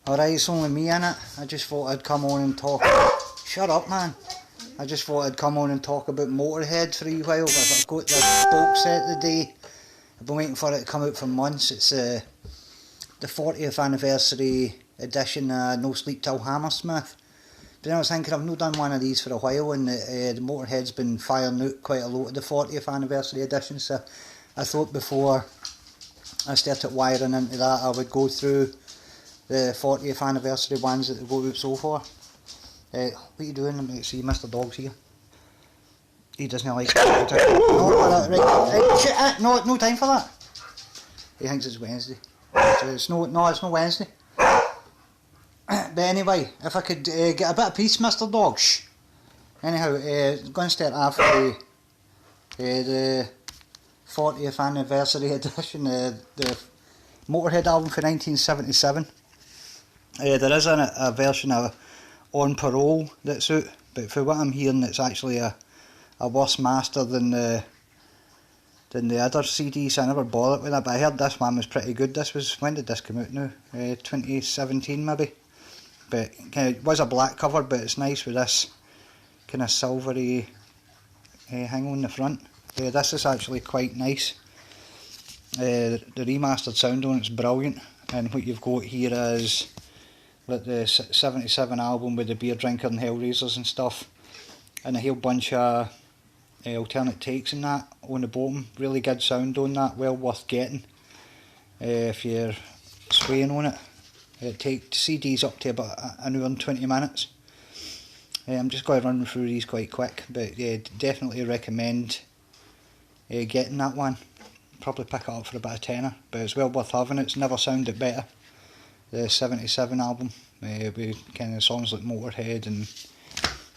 Alright, it's only me in it. I just thought I'd come on and talk. Shut up, man. I just thought I'd come on and talk about Motorhead for a while. I've got this box set today. I've been waiting for it to come out for months. It's the 40th anniversary edition of No Sleep Til Hammersmith. But then I was thinking, I've not done one of these for a while, and the Motorhead's been firing out quite a lot of the 40th anniversary edition, so I thought before I started wiring into that I would go through the 40th anniversary ones that they go out so far. What are you doing? Let me see, Mr. Dog's here. He doesn't like it. No time for that. He thinks it's Wednesday. It's not Wednesday. But anyway, if I could get a bit of peace, Mr. Dog. Shh. Anyhow, going to start off with the 40th anniversary edition, the Motorhead album for 1977. There is a version of On Parole that's out, but for what I'm hearing, it's actually a worse master than the other CDs. I never bothered with that, but I heard this one was pretty good. When did this come out now? 2017 maybe. But it was a black cover, but it's nice with this kind of silvery hang on the front. This is actually quite nice. The remastered sound on it's brilliant, and what you've got here is like the 77 album with the Beer Drinker and Hellraisers and stuff, and a whole bunch of alternate takes and that on the bottom. Really good sound on that, well worth getting if you're swaying on it. It takes CDs up to about an hour and 20 minutes. I'm just going to run through these quite quick, but definitely recommend getting that one. Probably pick it up for about a tenner, but it's well worth having. It's never sounded better. The 77 album with kind of songs like Motorhead and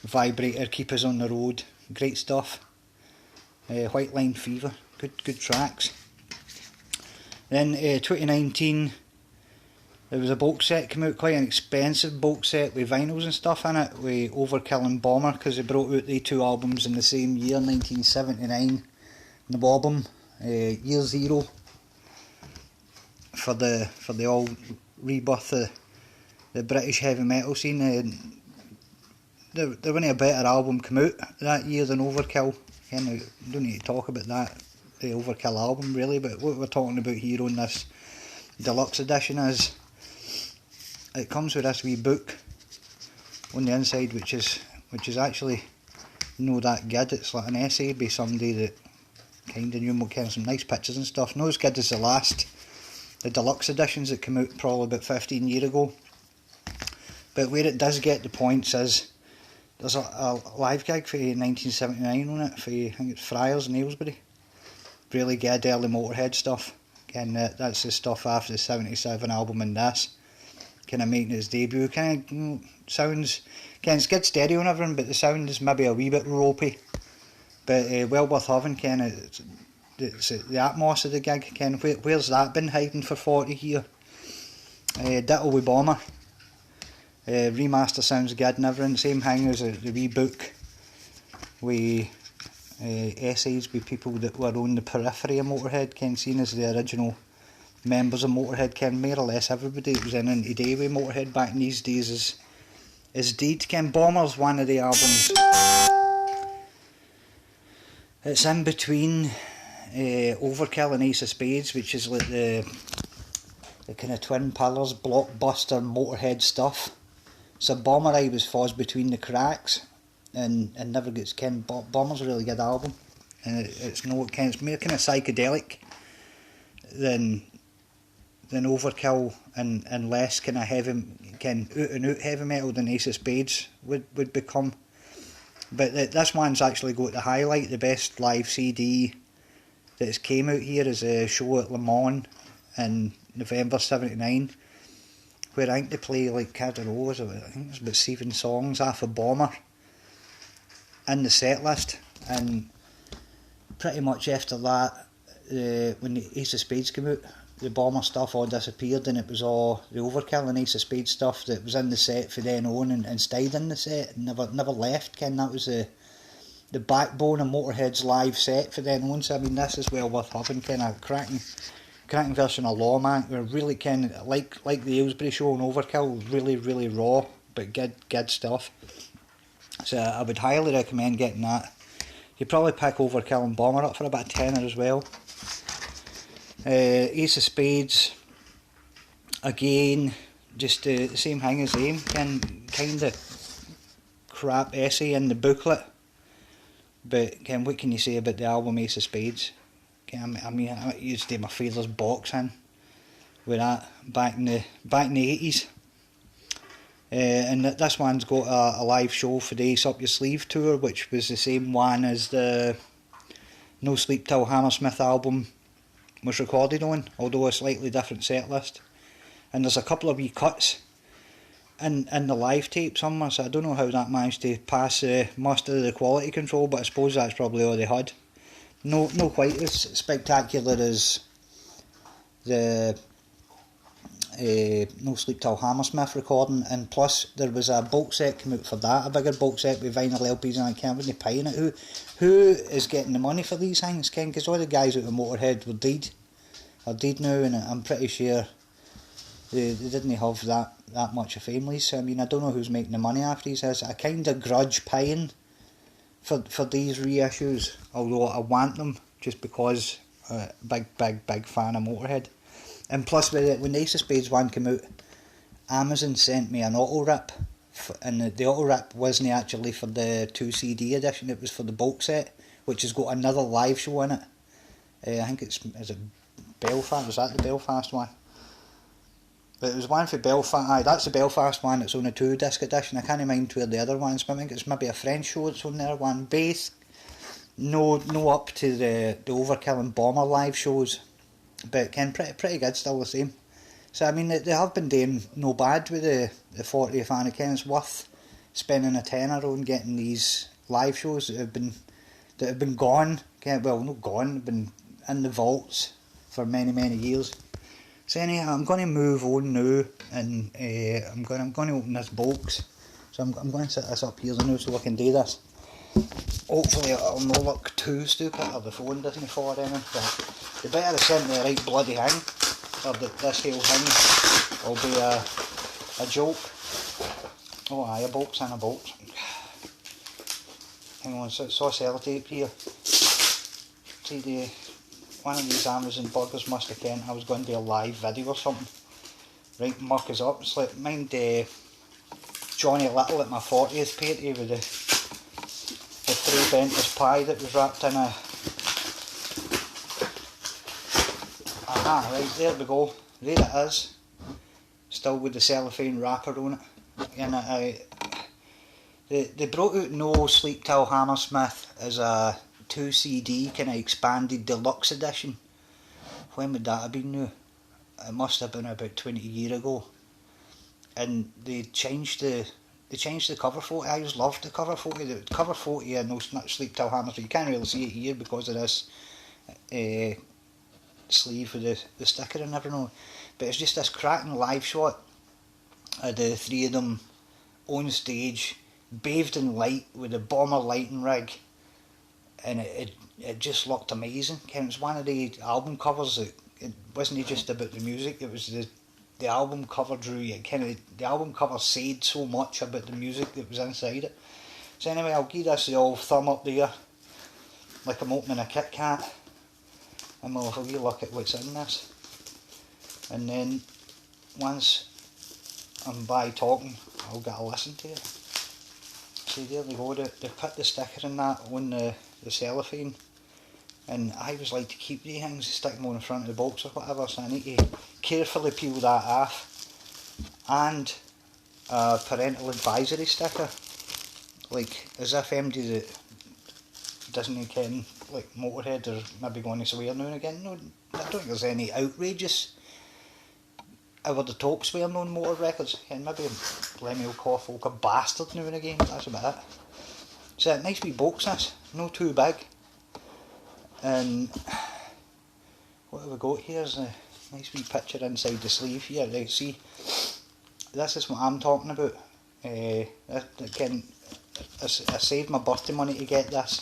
Vibrator, Keep Us on the Road, great stuff. White Line Fever, good tracks. Then 2019, there was a box set came out, quite an expensive box set with vinyls and stuff in it, with Overkill and Bomber, because they brought out the two albums in the same year, 1979. The album, Year Zero, for the all rebirth of the British heavy metal scene. There wasn't a better album come out that year than Overkill. We don't need to talk about that, the Overkill album really, but what we're talking about here on this deluxe edition is it comes with this wee book on the inside, which is actually not that good. It's like an essay by somebody that kind of knew some nice pictures and stuff. Not as good as the deluxe editions that came out probably about 15 years ago. But where it does get the points is there's a live gig for 1979 on it, for I think it's Friars in Aylesbury. Really good early Motorhead stuff. Again, that's the stuff after the 77 album and this. Kind of making its debut. Kind of sounds, again, it's good stereo and everything, but the sound is maybe a wee bit ropey. But well worth having. Kind of, it's the atmos of the gig. Kind of, where's that been hiding for 40 here? Ditto with Bomber. Remaster sounds good and everything. Same thing as the wee book with essays with people that were on the periphery of Motorhead, Ken, seen as the original members of Motorhead. Ken, more or less everybody that was in today with Motorhead back in these days is deed. Ken, Bomber's one of the albums. It's in between Overkill and Ace of Spades, which is like the kind of twin pillars, blockbuster Motorhead stuff. So Bomber was falls between the cracks and never gets Ken. Bomber's a really good album, and it's more kind of psychedelic than Overkill and less kind of heavy, out and out heavy metal than Ace of Spades would become. But this one's actually got the highlight. The best live CD that's came out here is a show at Le Mans in November '79, where I think they play like, I don't know, I think it's about 7 songs off of Bomber in the set list, and pretty much after that, when the Ace of Spades came out, the Bomber stuff all disappeared, and it was all the Overkill and Ace of Spades stuff that was in the set for then on and stayed in the set and never left. Ken, that was the backbone of Motorhead's live set for then on. So I mean, this is well worth having. Kind of cracking cracking version of Lawman. We're really kind of like the Aylesbury show and Overkill, really raw, but good stuff. So I would highly recommend getting that. You'd probably pick Overkill and Bomber up for about a tenner as well. Ace of Spades, again, just the same thing as AIM, kind of crap essay in the booklet, but what can you say about the album Ace of Spades? I mean, I used to do my father's boxing with that back in the 80s. And this one's got a live show for the Ace Up Your Sleeve tour, which was the same one as the No Sleep Till Hammersmith album was recorded on, although a slightly different set list. And there's a couple of wee cuts in the live tape somewhere, so I don't know how that managed to pass muster the quality control, but I suppose that's probably all they had. No quite as spectacular as the No Sleep Till Hammersmith recording, and plus there was a box set come out for that, a bigger box set with vinyl LPs, and I can't really pay in it. Who is getting the money for these things, Ken? Because all the guys out of Motorhead are dead now, and I'm pretty sure they didn't have that much of families. So I mean, I don't know who's making the money after these. I kind of grudge paying for these reissues, although I want them just because big fan of Motorhead. And plus, when the Ace of Spades one came out, Amazon sent me an auto rip, and the auto rip wasn't actually for the 2 CD edition, it was for the box set, which has got another live show in it. I think is it Belfast? Was that the Belfast one? But it was one for Belfast. Aye, that's the Belfast one. It's on a 2-disc edition. I can't mind where the other ones, but I think it's maybe a French show that's on there. One bass, no up to the Overkill and Bomber live shows, but pretty good still the same. So I mean, they have been doing no bad with the 40th and again. It's worth spending a tenner on getting these live shows that have been gone. Well, not gone, been in the vaults for many years. So anyhow, I'm going to move on now, and I'm going to open this box. So I'm going to set this up here now so I can do this. Hopefully it'll not look too stupid, or the phone doesn't fall in. But the better I sent me the right bloody thing, or this whole thing will be a joke. Oh aye, a box and a box. Hang on, so it's all sellotape here. See, one of these Amazon buggers must have kennt I was going to do a live video or something. Right, muck us up. It's like mind Johnny Little at my 40th party with the 3 Bentley's pie that was wrapped in a... Aha, right, there we go. There it is. Still with the cellophane wrapper on it. And they brought out No Sleep Till Hammersmith as a 2 CD kind of expanded deluxe edition. When would that have been now? It must have been about 20 years ago. And they changed the cover photo. I always loved the cover photo. The cover photo of No Sleep Till Hammersmith, you can't really see it here because of this sleeve with the sticker and everything. But it's just this cracking live shot of the 3 of them on stage, bathed in light with a Bomber lighting rig. And it just looked amazing. It was one of the album covers that it wasn't just about the music, it was the album cover drew you. The album cover said so much about the music that was inside it. So anyway, I'll give this the old thumb up there, like I'm opening a Kit Kat, and we'll have a wee look at what's in this. And then once I'm by talking, I'll get a listen to it. See, there they go, they put the sticker in that on the cellophane, and I always like to keep these things, stick them on the front of the box or whatever, so I need to carefully peel that off. And a parental advisory sticker, like as if anybody that doesn't ken like Motorhead or maybe going to swear now and again. No, I don't think there's any outrageous over the top swearing on Motor records, and maybe let me call folk a bastard now and again, that's about it. So a nice wee box this, no too big. And what have we got here is a nice wee picture inside the sleeve here. Right, see, this is what I'm talking about. Again, I saved my birthday money to get this.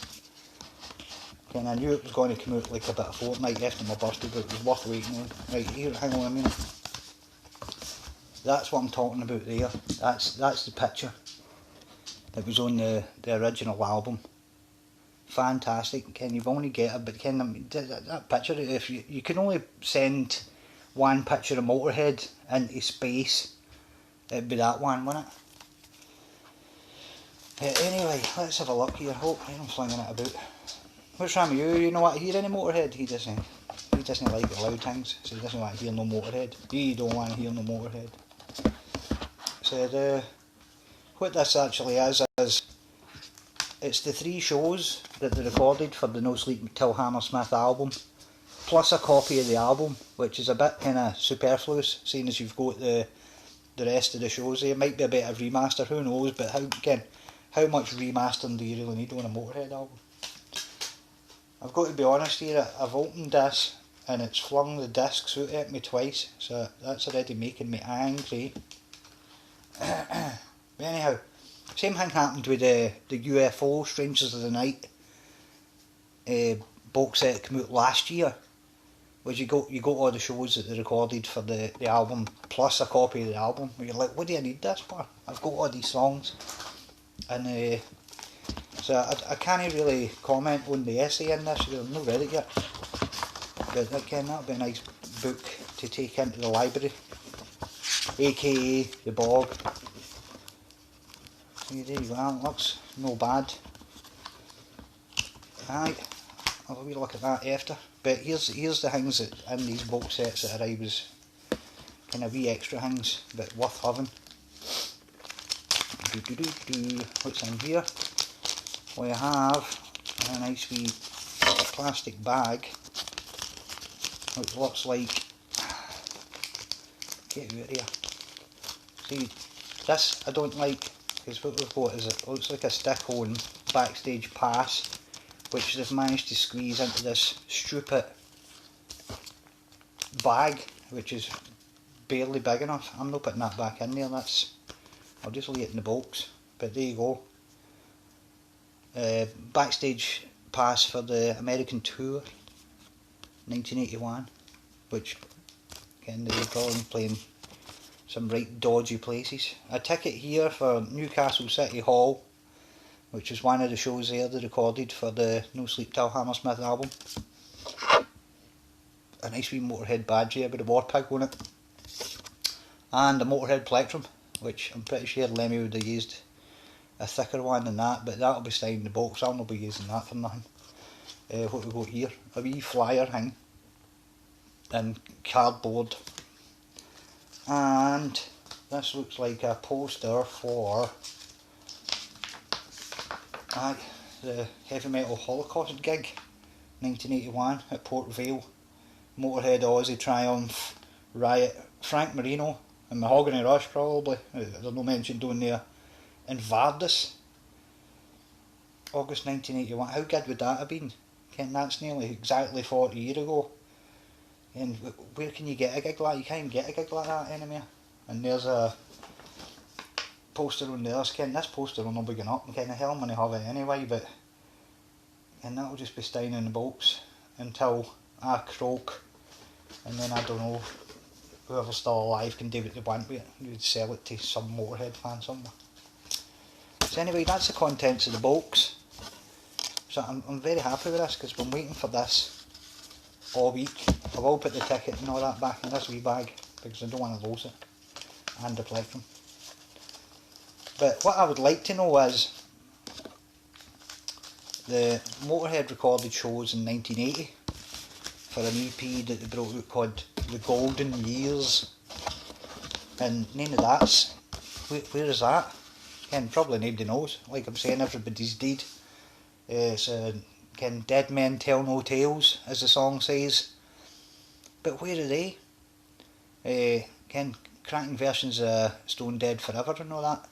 And I knew it was going to come out like about a fortnight after my birthday, but it was worth waiting on. Right, here, hang on a minute. That's what I'm talking about there. That's the picture that was on the original album. Fantastic. Ken, you've only get it, but Ken, that picture, if you can only send one picture of Motorhead into space, it'd be that one, wouldn't it? Anyway, let's have a look here. Hope I'm flinging it about. What's wrong with you? You know what? Hear any Motorhead? He doesn't like the loud things, so he doesn't want to hear no Motorhead. You don't want to hear no Motorhead. So what this actually is it's the 3 shows that they recorded for the No Sleep Till Hammersmith album, plus a copy of the album, which is a bit kind of superfluous, seeing as you've got the rest of the shows there. It might be a bit of remaster, who knows, but how much remastering do you really need on a Motorhead album? I've got to be honest here, I've opened this and it's flung the discs out at me twice, so that's already making me angry. But anyhow, same thing happened with the UFO Strangers of the Night box set that came out last year, was you got all the shows that they recorded for the album plus a copy of the album. You're like, what do I need this for? I've got all these songs. And so I can't really comment on the essay in this because I've not read it yet. But again, that would be a nice book to take into the library, aka the bog. See, there you go, it looks no bad. Aye, I'll have a wee look at that after. But here's the things that in these box sets that I was kind of wee extra things, but worth having. What's in here? We have a nice wee plastic bag, which looks like, get out of here. See, this I don't like, because what we've got is it looks like a stick-on backstage pass, which they've managed to squeeze into this stupid bag, which is barely big enough. I'm not putting that back in there, I'll just lay it in the box, but there you go. Backstage pass for the American tour 1981, which again they were probably playing some right dodgy places. A ticket here for Newcastle City Hall, which is one of the shows there they recorded for the No Sleep Till Hammersmith album. A nice wee Motorhead badge here with a war pig on it, and a Motorhead plectrum, which I'm pretty sure Lemmy would have used a thicker one than that, but that'll be staying in the box. I'll not be using that for nothing. What we got here, a wee flyer thing in cardboard, and this looks like a poster for the Heavy Metal Holocaust gig 1981 at Port Vale. Motorhead, Aussie Triumph, Riot, Frank Marino and Mahogany Rush probably, there's no mention down there, in Vardis, August 1981. How good would that have been? Ken, that's nearly exactly 40 years ago. And where can you get a gig like that? You can't even get a gig like that anymore. And there's a poster on there. Ken, this poster will not be going up. Ken, hell, I'm going to have it anyway, but and that'll just be staying in the box until I croak, and then I don't know, whoever's still alive can do what they want with it. You'd sell it to some Motorhead fan somewhere. So anyway, that's the contents of the box. So I'm very happy with this because I've been waiting for this all week. I will put the ticket and all that back in this wee bag because I don't want to lose it, and the plectrum. But what I would like to know is the Motorhead recorded shows in 1980 for an EP that they brought out called The Golden Years, and none of that's, where is that? Again, probably nobody knows. Like I'm saying, everybody's dead. So again, dead men tell no tales, as the song says. But where are they? Again, cracking versions of Stone Dead Forever and all that.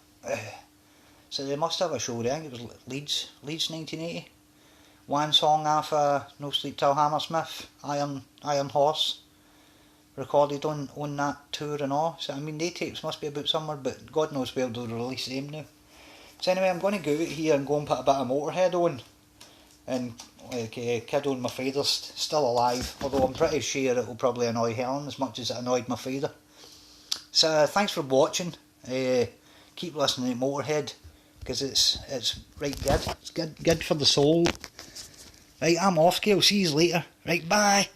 So they must have a show there. I think it was Leeds 1980. One song off No Sleep Till Hammersmith, Iron Horse, recorded on that tour and all. So I mean, they tapes must be about somewhere, but God knows where they'll release them now. So anyway, I'm going to go out here and go and put a bit of Motorhead on, And like Kiddo and my father's still alive, although I'm pretty sure it will probably annoy Helen as much as it annoyed my father. So thanks for watching. Keep listening to Motorhead, because it's right good. It's good for the soul. Right, I'm off, Gail. See you later. Right, bye.